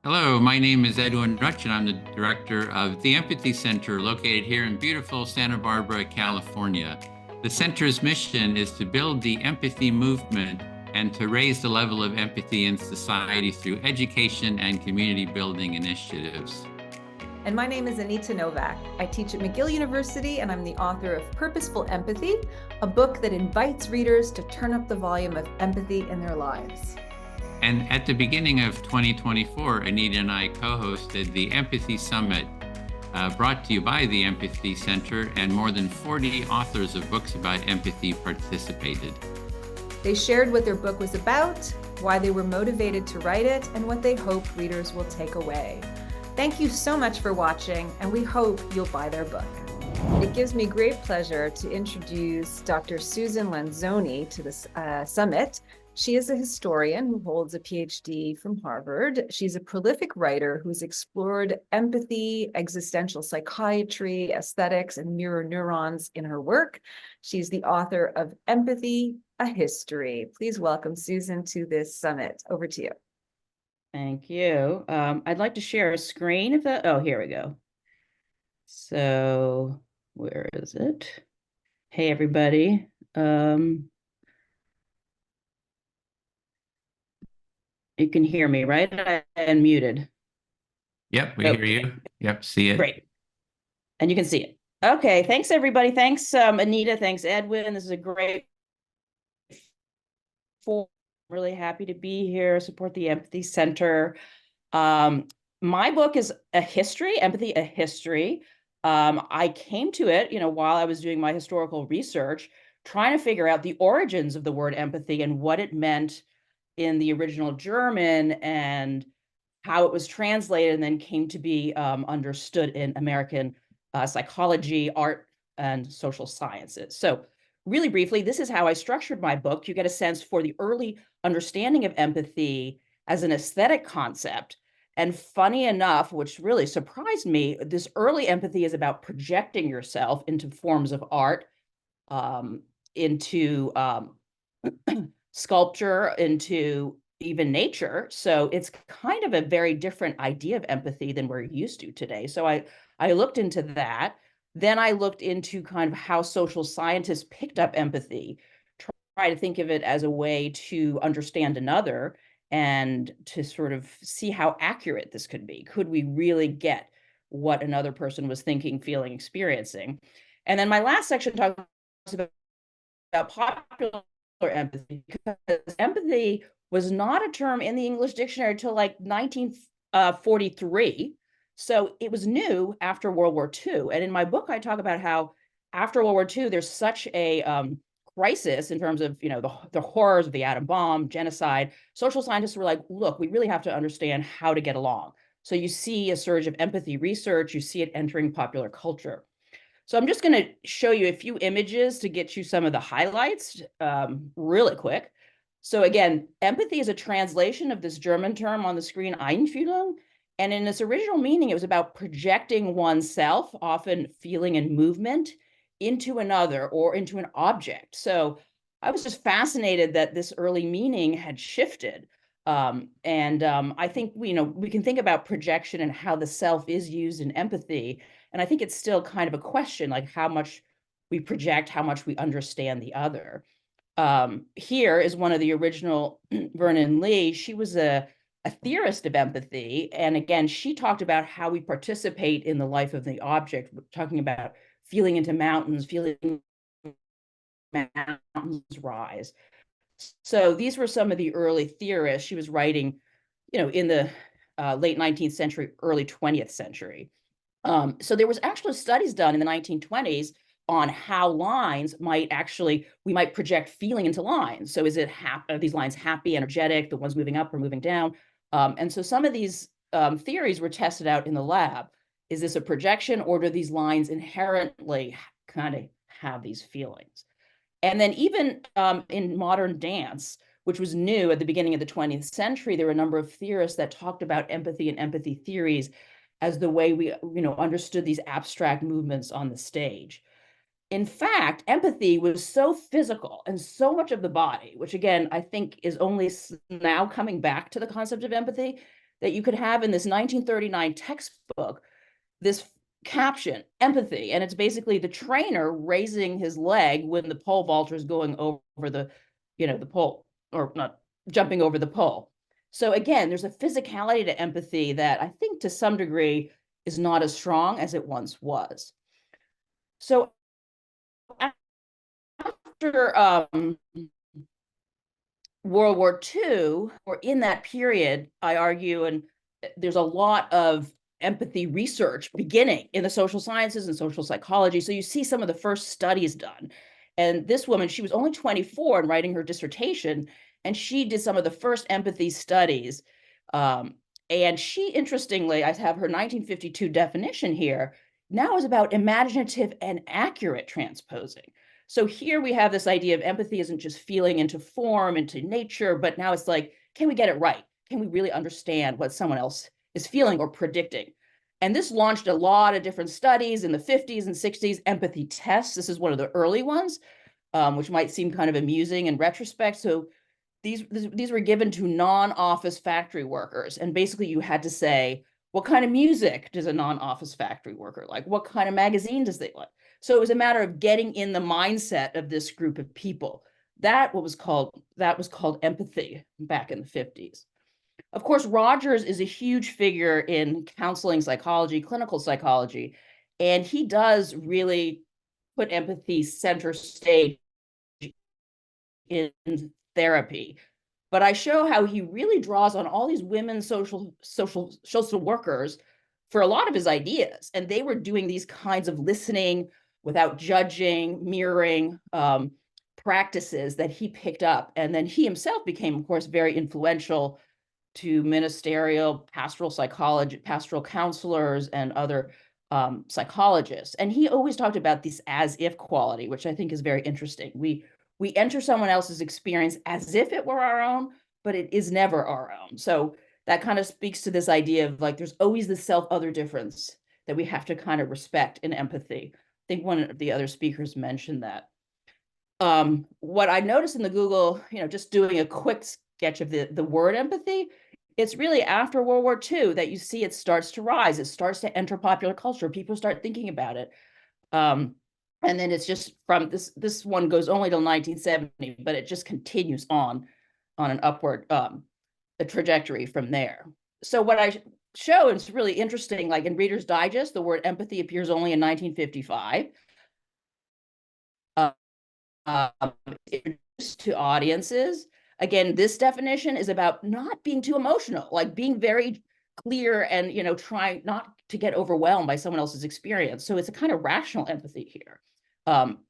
Hello, my name is Edwin Rutsch, and I'm the director of the Empathy Center located here in beautiful Santa Barbara, California. The center's mission is to build the empathy movement and to raise the level of empathy in society through education and community building initiatives. And my name is Anita Nowak. I teach at McGill University, and I'm the author of Purposeful Empathy, a book that invites readers to turn up the volume of empathy in their lives. And at the beginning of 2024, Anita and I co-hosted the Empathy Summit, brought to you by the Empathy Center, and more than 40 authors of books about empathy participated. They shared what their book was about, why they were motivated to write it, and what they hope readers will take away. Thank you so much for watching, and we hope you'll buy their book. It gives me great pleasure to introduce Dr. Susan Lanzoni to this summit. She is a historian who holds a PhD from Harvard. She's a prolific writer who's explored empathy, existential psychiatry, aesthetics, and mirror neurons in her work. She's the author of Empathy, A History. Please welcome Susan to this summit. Over to you. Thank you. I'd like to share a screen oh, here we go. So where is it? Hey, everybody. You can hear me, right? I unmuted. Yep, we hear you. Yep, see it. Great. And you can see it. Okay, thanks, everybody. Thanks, Anita. Thanks, Edwin. This is a great forum. Really happy to be here, support the Empathy Center. My book is a history, Empathy, a History. I came to it, while I was doing my historical research, trying to figure out the origins of the word empathy and what it meant in the original German and how it was translated and then came to be understood in American psychology, art, and social sciences. So really briefly, this is how I structured my book. You get a sense for the early understanding of empathy as an aesthetic concept. And funny enough, which really surprised me, this early empathy is about projecting yourself into forms of art, into sculpture, into even nature. So it's kind of a very different idea of empathy than we're used to today. So I looked into that. Then I looked into kind of how social scientists picked up empathy, try to think of it as a way to understand another and to sort of see how accurate this could be. Could we really get what another person was thinking, feeling, experiencing? And then my last section talks about popular empathy, because empathy was not a term in the English dictionary until like 1943. So it was new after World War II. And in my book, I talk about how after World War II, there's such a crisis in terms of, the horrors of the atom bomb, genocide. Social scientists were like, look, we really have to understand how to get along. So you see a surge of empathy research, you see it entering popular culture. So I'm just going to show you a few images to get you some of the highlights really quick. So again, empathy is a translation of this German term on the screen, Einfühlung. And in its original meaning, it was about projecting oneself, often feeling and movement, into another or into an object. So I was just fascinated that this early meaning had shifted. I think, we can think about projection and how the self is used in empathy. And I think it's still kind of a question, like how much we project, how much we understand the other. Here is one of the original Vernon Lee. She was a theorist of empathy. And again, she talked about how we participate in the life of the object, talking about feeling into mountains, feeling mountains rise. So these were some of the early theorists. She was writing, in the late 19th century, early 20th century. So there was actually studies done in the 1920s on how lines we might project feeling into lines. So are these lines happy, energetic, the ones moving up or moving down? And so some of these theories were tested out in the lab. Is this a projection, or do these lines inherently kind of have these feelings? And then even in modern dance, which was new at the beginning of the 20th century, there were a number of theorists that talked about empathy and empathy theories as the way we, understood these abstract movements on the stage. In fact, empathy was so physical and so much of the body, which again, I think is only now coming back to the concept of empathy, that you could have in this 1939 textbook this caption, empathy, and it's basically the trainer raising his leg when the pole vaulter is going over the, the pole, or not jumping over the pole. So again, there's a physicality to empathy that I think to some degree is not as strong as it once was. So after World War II, or in that period, I argue, and there's a lot of empathy research beginning in the social sciences and social psychology. So you see some of the first studies done. And this woman, she was only 24 and writing her dissertation, and she did some of the first empathy studies. And she, interestingly, I have her 1952 definition here, now is about imaginative and accurate transposing. So here we have this idea of empathy isn't just feeling into form, into nature, but now it's like, can we get it right? Can we really understand what someone else is feeling or predicting? And this launched a lot of different studies in the 50s and 60s, empathy tests. This is one of the early ones, which might seem kind of amusing in retrospect. So these were given to non-office factory workers. And basically you had to say, what kind of music does a non-office factory worker like? What kind of magazine does they like? So it was a matter of getting in the mindset of this group of people. That was called empathy back in the 50s. Of course, Rogers is a huge figure in counseling psychology, clinical psychology, and he does really put empathy center stage in therapy. But I show how he really draws on all these women social workers for a lot of his ideas. And they were doing these kinds of listening without judging, mirroring practices that he picked up. And then he himself became, of course, very influential to ministerial, pastoral psychology, pastoral counselors, and other psychologists. And he always talked about this as-if quality, which I think is very interesting. We enter someone else's experience as if it were our own, but it is never our own. So that kind of speaks to this idea of like, there's always the self-other difference that we have to kind of respect in empathy. I think one of the other speakers mentioned that. What I noticed in the Google, just doing a quick sketch of the word empathy, it's really after World War II that you see it starts to rise. It starts to enter popular culture. People start thinking about it. And then it's just from this one goes only till 1970, but it just continues on an upward a trajectory from there. So what I show, it's really interesting, like in Reader's Digest, the word empathy appears only in 1955. Introduced to audiences. Again, this definition is about not being too emotional, like being very clear and, trying not to get overwhelmed by someone else's experience. So it's a kind of rational empathy here.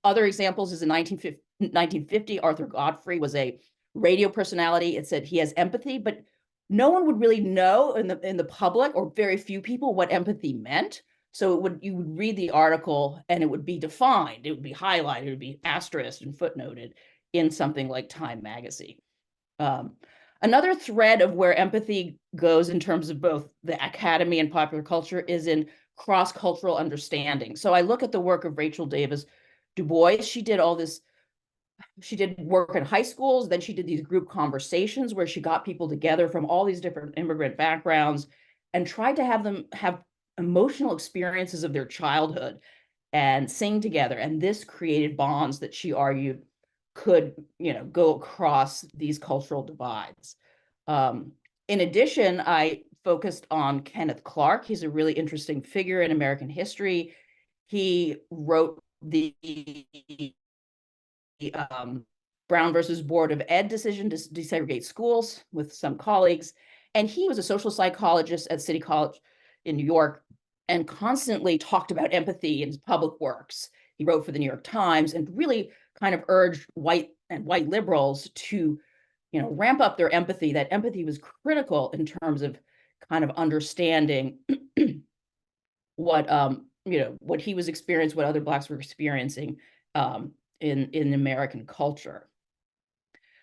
Other examples is in 1950, Arthur Godfrey was a radio personality. It said he has empathy, but no one would really know in the public, or very few people, what empathy meant. So you would read the article and it would be defined, it would be highlighted, it would be asterisked and footnoted in something like Time magazine. Another thread of where empathy goes in terms of both the academy and popular culture is in cross-cultural understanding. So I look at the work of Rachel Davis Du Bois. She did work in high schools, then she did these group conversations where she got people together from all these different immigrant backgrounds and tried to have them have emotional experiences of their childhood and sing together. And this created bonds that she argued could, go across these cultural divides. In addition, I focused on Kenneth Clark. He's a really interesting figure in American history. He wrote the Brown versus Board of Ed decision to desegregate schools with some colleagues. And he was a social psychologist at City College in New York and constantly talked about empathy in his public works. He wrote for the New York Times and really kind of urged white liberals to, ramp up their empathy, that empathy was critical in terms of kind of understanding what he was experiencing, what other Blacks were experiencing in American culture.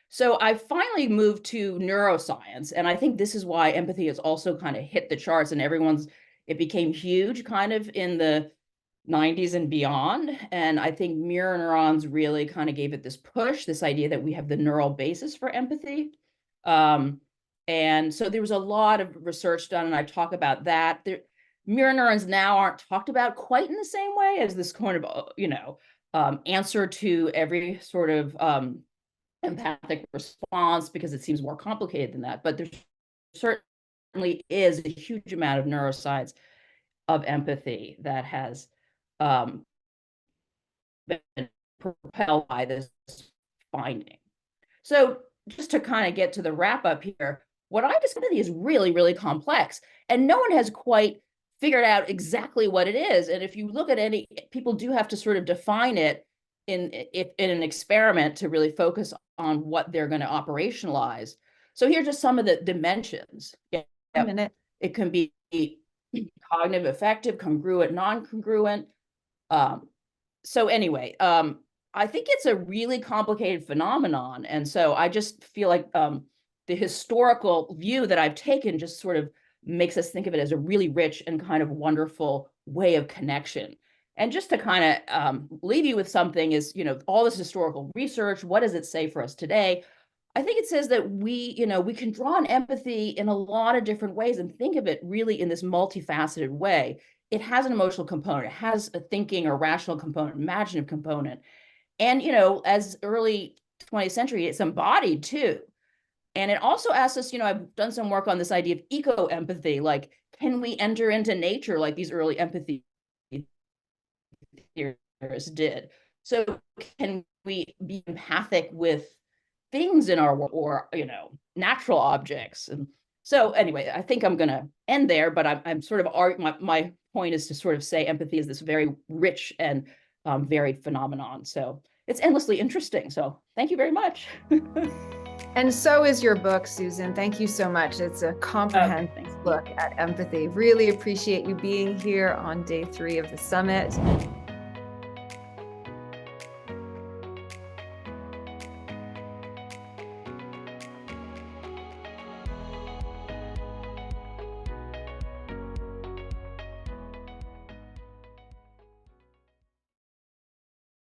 So I finally moved to neuroscience, and I think this is why empathy has also kind of hit the charts, and it became huge kind of in the 90s and beyond. And I think mirror neurons really kind of gave it this push, this idea that we have the neural basis for empathy. And so there was a lot of research done, and I talk about that. Mirror neurons now aren't talked about quite in the same way as this kind of, answer to every sort of empathic response, because it seems more complicated than that. But there certainly is a huge amount of neuroscience of empathy that has been propelled by this finding. So just to kind of get to the wrap up here, what I discovered is really, really complex, and no one has quite figured out exactly what it is. And if you look at any, people do have to sort of define it in an experiment to really focus on what they're going to operationalize. So here's just some of the dimensions. Yeah. A minute. It can be cognitive, affective, congruent, non-congruent. So anyway, I think it's a really complicated phenomenon. And so I just feel like the historical view that I've taken just sort of makes us think of it as a really rich and kind of wonderful way of connection. And just to kind of leave you with something is, all this historical research, what does it say for us today? I think it says that we can draw on empathy in a lot of different ways and think of it really in this multifaceted way. It has an emotional component, it has a thinking or rational component, imaginative component. And, as early 20th century, it's embodied too. And it also asks us, I've done some work on this idea of eco-empathy, like, can we enter into nature like these early empathy theorists did? So can we be empathic with things in our world, or, natural objects? And so anyway, I think I'm going to end there, but I'm sort of, my point is to sort of say empathy is this very rich and varied phenomenon. So it's endlessly interesting. So thank you very much. And so is your book, Susan. Thank you so much. It's a comprehensive look at empathy. Really appreciate you being here on day 3 of the summit.